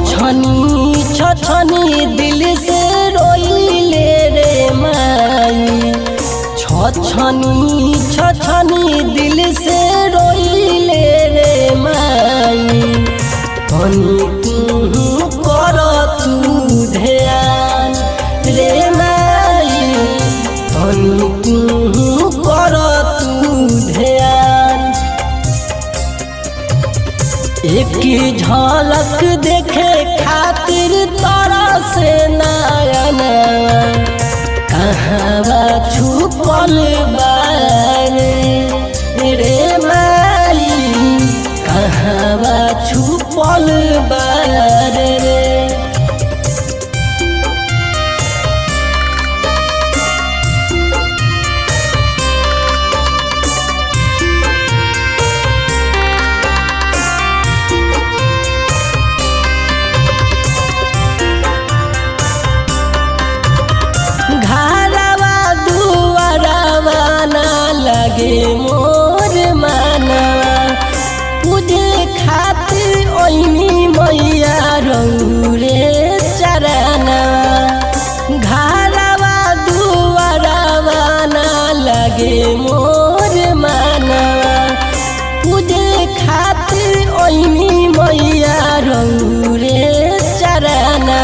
छछनी दिल से रोइले रे माई। छछनी दिल से रोइले रे माई। तनी तू कर तू ध्यान रे माई। तनी तू कर तू ध्यान। एक झलक देखे खातिर तोरा से नयन कहवा छुपल बारे रे माई। कहवा छुपल बारे रे। लगे मोर मानवा पूजे खातिर ओइनी मैया रौरे चरणवा। घरवा दुआरवा ना लगे मोर मानवा पूजे खातिर ओइनी मैया रौरे चरणवा।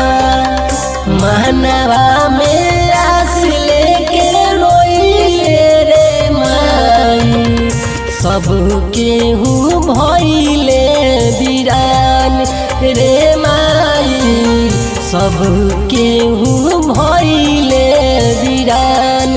मानवा में आस लेके रोइले रे माई। सब केहू भइले वीरान रे माई। सब केहू भइले वीरान।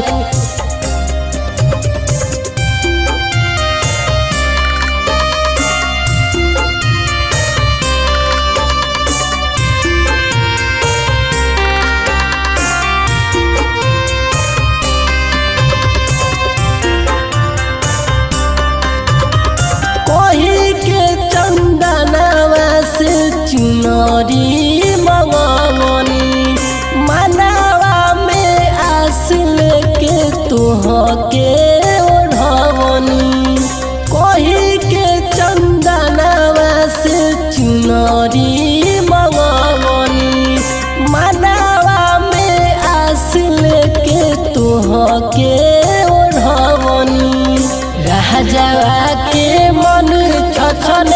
चुनरी मंगवनी मनवा में आस लेके तोहके ओढ़वनी। कही के चंदनवा से चुनरी मंगवनी मनवा में आस लेके तोहके ओढ़वनी। राजवा के मन छछन